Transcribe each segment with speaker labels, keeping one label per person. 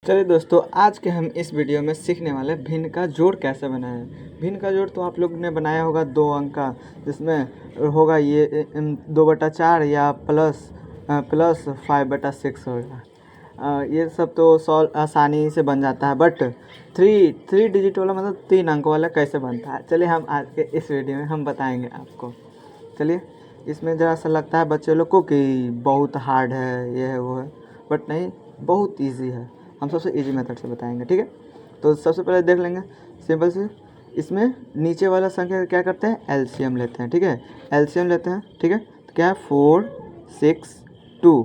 Speaker 1: चलिए दोस्तों, आज के हम इस वीडियो में सीखने वाले भिन्न का जोड़ कैसे बनाएं। भिन्न का जोड़ तो आप लोग ने बनाया होगा 2 अंक का, जिसमें होगा ये 2/4 या प्लस 5/6 होगा। ये सब तो सॉल्व आसानी से बन जाता है, बट थ्री डिजिट वाला मतलब 3 अंक वाला कैसे बनता है, चलिए हम आज के इस वीडियो में हम बताएंगे आपको। चलिए, इसमें ज़रा सा लगता है बच्चे लोग को कि बहुत हार्ड है, ये है वो है, बट नहीं, बहुत ईजी है। हम सबसे इजी मेथड से बताएंगे, ठीक है। तो सबसे पहले देख लेंगे सिंपल से, इसमें नीचे वाला संख्या क्या करते हैं, एलसीएम लेते हैं, ठीक है। एलसीएम लेते हैं, ठीक है। तो क्या है, 4, 6, 2,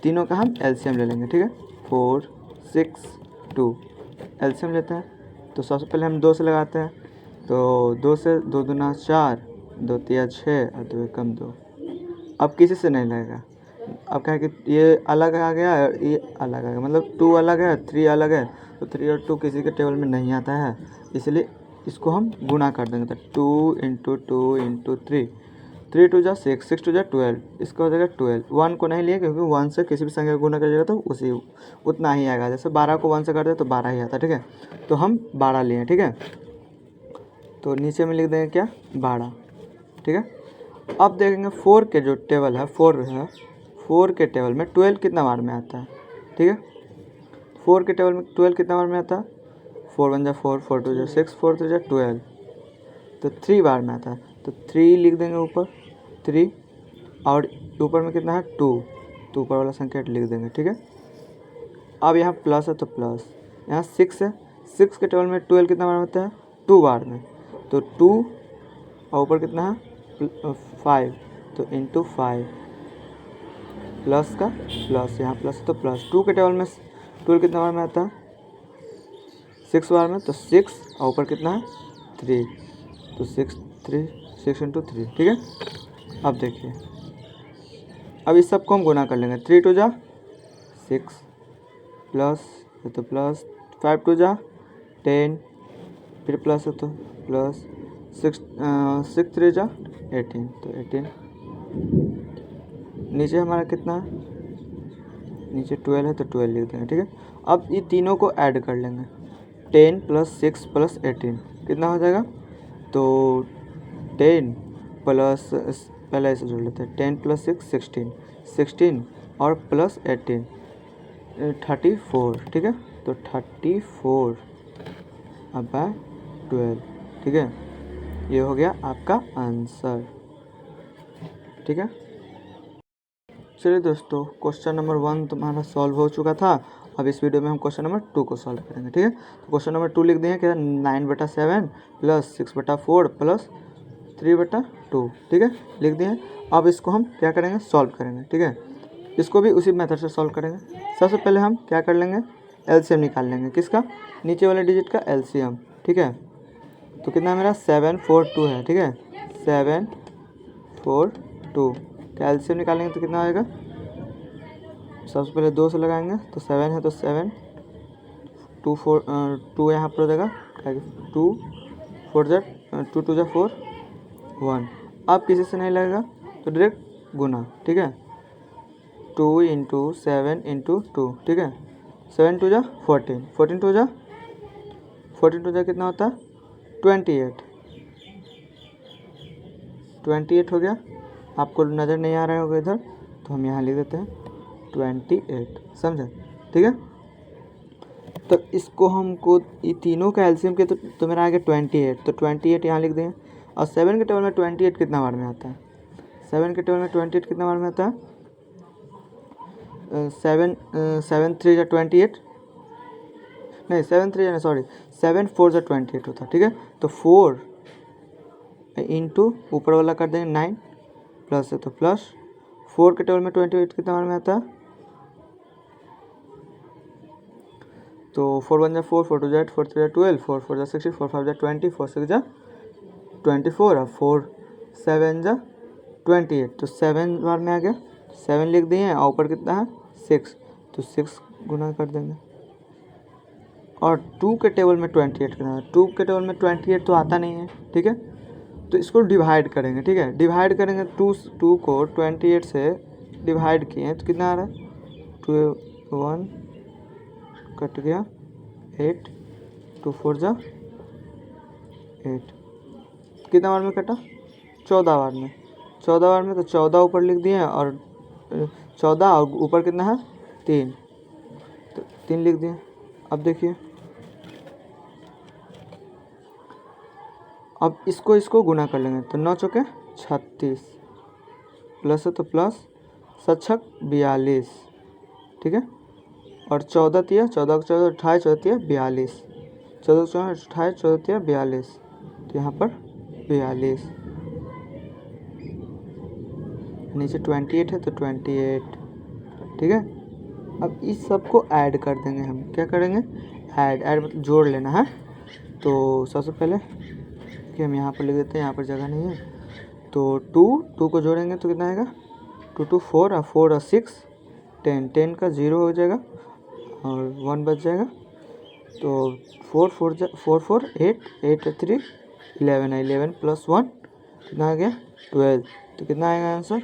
Speaker 1: तीनों का हम एलसीएम ले लेंगे, ठीक है। 4, 6, 2 एलसीएम लेते हैं। तो सबसे पहले हम 2 से लगाते हैं, तो 2 से 2 दूना 4, 2 तिया 6 और 2 एकम 2। अब किसी से नहीं लगेगा। अब क्या है कि ये अलग आ गया और ये अलग आ गया, मतलब 2 अलग है, 3 अलग है, तो 3 और 2 किसी के टेबल में नहीं आता है, इसलिए इसको हम गुना कर देंगे। तो 2 × 2 × 3, 3 2 जा 6, 6 2 जा 12, इसका हो जाएगा 12। 1 को नहीं लिए क्योंकि 1 से किसी भी संख्या को गुना करिएगा तो उसी उतना ही आएगा। जैसे 12 को 1 से कर दे तो 12 ही आता है, ठीक है। तो हम 12 लिए, ठीक है। तो नीचे में लिख देंगे क्या, 12, ठीक है। अब देखेंगे 4 के जो टेबल है, 4 है, 4 के टेबल में 12 कितना बार में आता है, ठीक है। 4 के टेबल में 12 कितना बार में आता है, 4 1 जा 4, 4 2 जा 6, 4 3 जा 12, तो 3 बार में आता है। तो 3 लिख देंगे ऊपर, 3, और ऊपर में कितना है 2, तो ऊपर वाला संख्या लिख देंगे, ठीक है। अब यहाँ प्लस है तो प्लस, यहाँ 6 है, 6 के टेबल में 12 कितना बार में आता है, 2 बार में, तो 2 और ऊपर कितना है 5, तो इंटू 5, प्लस का प्लस, यहाँ प्लस तो प्लस। 2 के टेबल में 12 कितना बार में आता है, 6 बार में, तो 6 और ऊपर कितना है 3, तो 6 × 3, ठीक है। अब देखिए, अब इस सबको हम गुना कर लेंगे। 3 2 जा 6 प्लस है तो प्लस, 5 2 जा 10, फिर प्लस है तो प्लस, 6 3 जा 18, तो 18। नीचे हमारा कितना है, नीचे 12 है तो 12 लिख देंगे, ठीक है। अब ये तीनों को ऐड कर लेंगे, 10 + 6 + 18 कितना हो जाएगा, तो 10 प्लस, पहले ऐसे जोड़ लेते हैं, 10 + 6 16, 16 और प्लस 18 34, ठीक है। तो 34 अब 12, ठीक है। ये हो गया आपका आंसर, ठीक है। चलिए दोस्तों, क्वेश्चन नंबर 1 तुम्हारा सॉल्व हो चुका था। अब इस वीडियो में हम क्वेश्चन नंबर 2 को सॉल्व करेंगे, ठीक है। तो क्वेश्चन नंबर 2 लिख देंगे क्या, 9/7 + 6/4 + 3/2, ठीक है, लिख दिए। अब इसको हम क्या करेंगे, सॉल्व करेंगे, ठीक है। इसको भी उसी मेथड से सॉल्व करेंगे। सबसे पहले हम क्या कर लेंगे, एलसीएम निकाल लेंगे, किसका, नीचे वाले डिजिट का एलसीएम, ठीक है। तो कितना मेरा 742 है, ठीक है, 742 का एलसीएम निकालेंगे तो कितना आएगा, सबसे पहले 2 से लगाएंगे, तो 7 है तो 7, 2 यहाँ पर हो जाएगा, 2 4 जा 2 2 जा 4, 1। अब किसी से नहीं लगेगा तो डायरेक्ट गुना, ठीक है। 2 × 7 × 2, ठीक है। 7 2 जा 14, 14 2 जा कितना होता है 28, 28 हो गया। आपको नज़र नहीं आ रहा होगा इधर, तो हम यहाँ लिख देते हैं 28, समझे, ठीक है। तो इसको हमको ये तीनों का एलसीएम के तो मेरा आ गया 28, तो 28 यहाँ लिख देंगे। और 7 के टेबल में 28 कितना बार में आता है, 7 के टेबल में 28 कितना बार में आता है, 7 3 जा 28, नहीं 7 3 जा सॉरी 7 4 जा 28 होता है, ठीक है। तो 4 इंटू ऊपर वाला कर देंगे 9, प्लस है तो प्लस, 4 के टेबल में 28 कितना बार में आता है, तो 4 1 जा 4, 4 2 जा 8, 4 3 जा 12, 4 4 जा 16, 4 5 जा 20, 4 6 जा 24 और 4 7 जा 28, तो 7 बार में आ गया, 7 लिख दिए और ऊपर कितना है 6, तो 6 गुना कर देंगे। और 2 के टेबल में 28 कितना है, 2 के टेबल में 28 तो आता नहीं है, ठीक है। तो इसको डिवाइड करेंगे, ठीक है, डिवाइड करेंगे, 2 को 28 से डिवाइड किए तो कितना आ रहा है 1 कट गया 8, 2 4 जा 8, कितना बार में कटा 14 बार में, 14 बार में तो 14 ऊपर लिख दिए और 14 और ऊपर कितना है 3, तो 3 लिख दिए। अब देखिए, अब इसको गुना कर लेंगे तो 9 चौके 36, प्लस है तो प्लस 7 छक 42, ठीक है। और 14 तिया 14 14 28 14 तिया 42, 14 14 28 14 तिया 42, तो यहाँ पर 42, नीचे 28 है तो 28, ठीक है। अब इस सब को ऐड कर देंगे हम, क्या करेंगे ऐड मतलब जोड़ लेना है। तो सबसे पहले कि हम यहाँ पर लिख देते हैं, यहाँ पर जगह नहीं है, तो 2 को जोड़ेंगे तो कितना आएगा 2 2 4 और 4 और 6 10, 10 का 0 हो जाएगा और 1 बच जाएगा। तो 4 4 8 8 3 11 है, 11 प्लस 1 कितना आ गया 12, तो कितना आएगा आंसर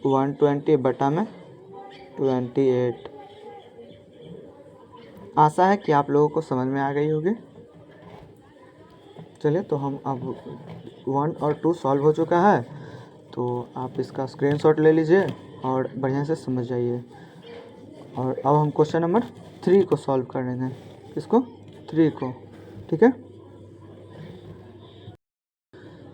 Speaker 1: 120 बटा में 28। आशा है कि आप लोगों को समझ में आ गई होगी। चलिए, तो हम अब 1 और 2 सॉल्व हो चुका है, तो आप इसका स्क्रीनशॉट ले लीजिए और बढ़िया से समझ जाइए। और अब हम क्वेश्चन नंबर 3 को सॉल्व कर रहे हैं, किसको 3 को, ठीक है।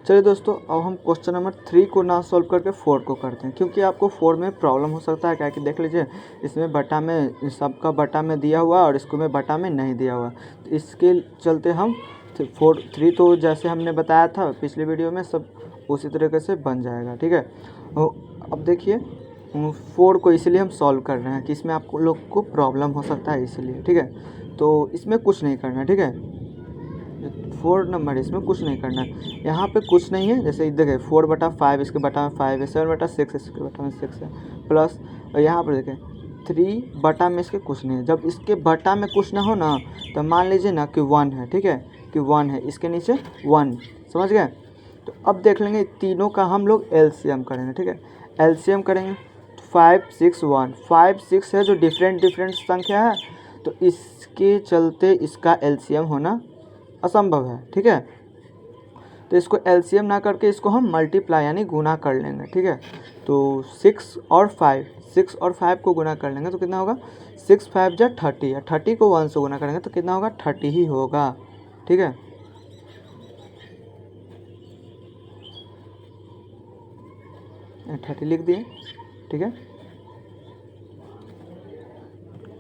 Speaker 1: चलिए दोस्तों, अब हम क्वेश्चन नंबर 3 को ना सॉल्व करके 4 को करते हैं, क्योंकि आपको 4 में प्रॉब्लम हो सकता है। क्या कि देख लीजिए, इसमें बटा में सबका बटा में दिया हुआ और इसको में बटा में नहीं दिया हुआ, तो इसके चलते हम 3 तो जैसे हमने बताया था पिछले वीडियो में सब उसी तरीके से बन जाएगा, ठीक है। अब देखिए 4 को इसलिए हम सॉल्व कर रहे हैं कि इसमें आपको लोग को प्रॉब्लम हो सकता है, इसलिए, ठीक है। तो इसमें कुछ नहीं करना है, ठीक है। 4 नंबर इसमें कुछ नहीं करना है, यहाँ पे कुछ नहीं है। जैसे देखिए 4 बटा 5 इसके बटा में 5 है, 7 बटा 6 इसके बटा में 6 है, प्लस यहाँ पर देखें 3 बटा में इसके कुछ नहीं है। जब इसके बटा में कुछ ना हो ना, तो मान लीजिए ना कि 1 है, ठीक है, कि 1 है, इसके नीचे 1, समझ गए। तो अब देख लेंगे तीनों का हम लोग एलसीएम करेंगे, ठीक है। एलसीएम करेंगे 5 6 1, 5 6 है जो डिफरेंट संख्या है, तो इसके चलते इसका एलसीएम होना असंभव है, ठीक है। तो इसको एलसीएम ना करके इसको हम मल्टीप्लाई यानी गुना कर लेंगे, ठीक है। तो 6 और 5 को गुना कर लेंगे तो कितना होगा 6 5 जा 30 है, 30 को 1 से गुना करेंगे तो कितना होगा 30 ही होगा, ठीक है। ये 30 लिख दिए, ठीक है।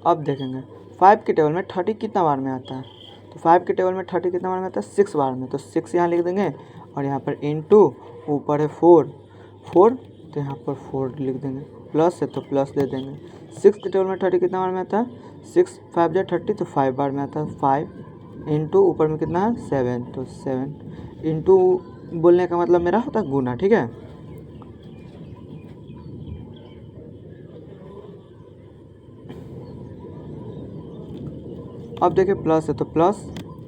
Speaker 1: अब देखेंगे 5 के टेबल में 30 कितना बार में आता है, तो 5 के टेबल में 30 कितना बार में आता है 6 बार में, तो 6 यहाँ लिख देंगे और यहाँ पर इनटू ऊपर है 4 तो यहाँ पर 4 लिख देंगे, प्लस है तो प्लस दे देंगे। 6 के टेबल में 30 कितना बार में आता है 6 5 जा 30 तो 5 बार में आता है, 5 इंटू ऊपर में कितना है 7, तो 7 इंटू बोलने का मतलब मेरा होता है गुना, ठीक है। अब देखिए प्लस है तो प्लस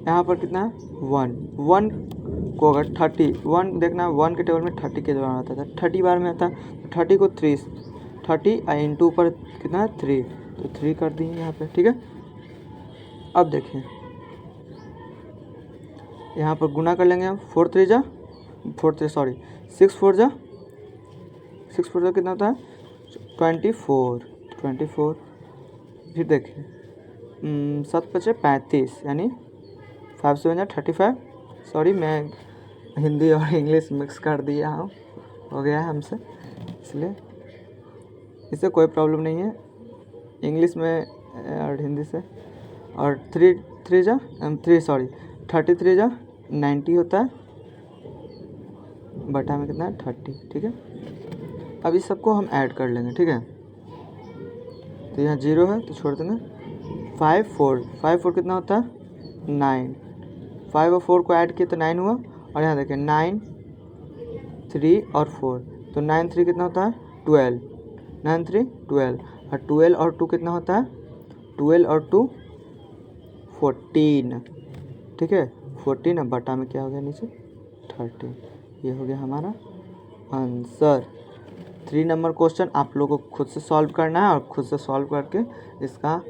Speaker 1: यहाँ पर कितना है 1 को अगर 1 देखना है 1 के टेबल में 30 के बार आता था, 30 बार में आता है, तो 30 को 30 इंटू ऊपर कितना है 3, तो 3 कर दिए यहाँ पे, ठीक है। अब देखिए यहाँ पर गुना कर लेंगे हम 6 4 जा 6 4 जा कितना होता है 24, फिर देखिए 7 5 35 यानी 5 7 जा 35, सॉरी मैं हिंदी और इंग्लिश मिक्स कर दिया हूँ, हो गया है हमसे, इसलिए इससे कोई प्रॉब्लम नहीं है इंग्लिश में और हिंदी से। और 33 जा 90 होता है, बटा में कितना है 30, ठीक है। अब इस सबको हम ऐड कर लेंगे, ठीक है। तो यहाँ 0 है तो छोड़ देंगे, 5 4 कितना होता है 9, 5 और 4 को ऐड किए तो 9 हुआ, और यहाँ देखिए 9 3 और 4, तो 9 3 कितना होता है 12, 9 3 12, और 12 और 2 कितना होता है 12 और 2 14, ठीक है। 14 अब बटा में क्या हो गया नीचे 30, ये हो गया हमारा आंसर। 3 नंबर क्वेश्चन आप लोगों को खुद से सॉल्व करना है और खुद से सॉल्व करके इसका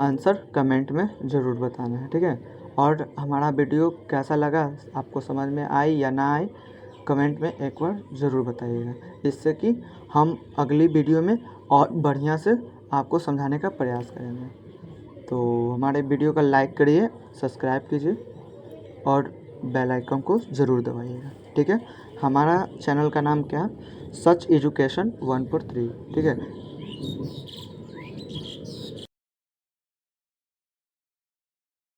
Speaker 1: आंसर कमेंट में ज़रूर बताना है, ठीक है। और हमारा वीडियो कैसा लगा, आपको समझ में आई या ना आई, कमेंट में एक बार ज़रूर बताइएगा, जिससे कि हम अगली वीडियो में और बढ़िया से आपको समझाने का प्रयास करेंगे। तो हमारे वीडियो का लाइक करिए, सब्सक्राइब कीजिए और बेल आइकन को ज़रूर दबाइएगा, ठीक है। हमारा चैनल का नाम क्या है, सच एजुकेशन 143, ठीक है।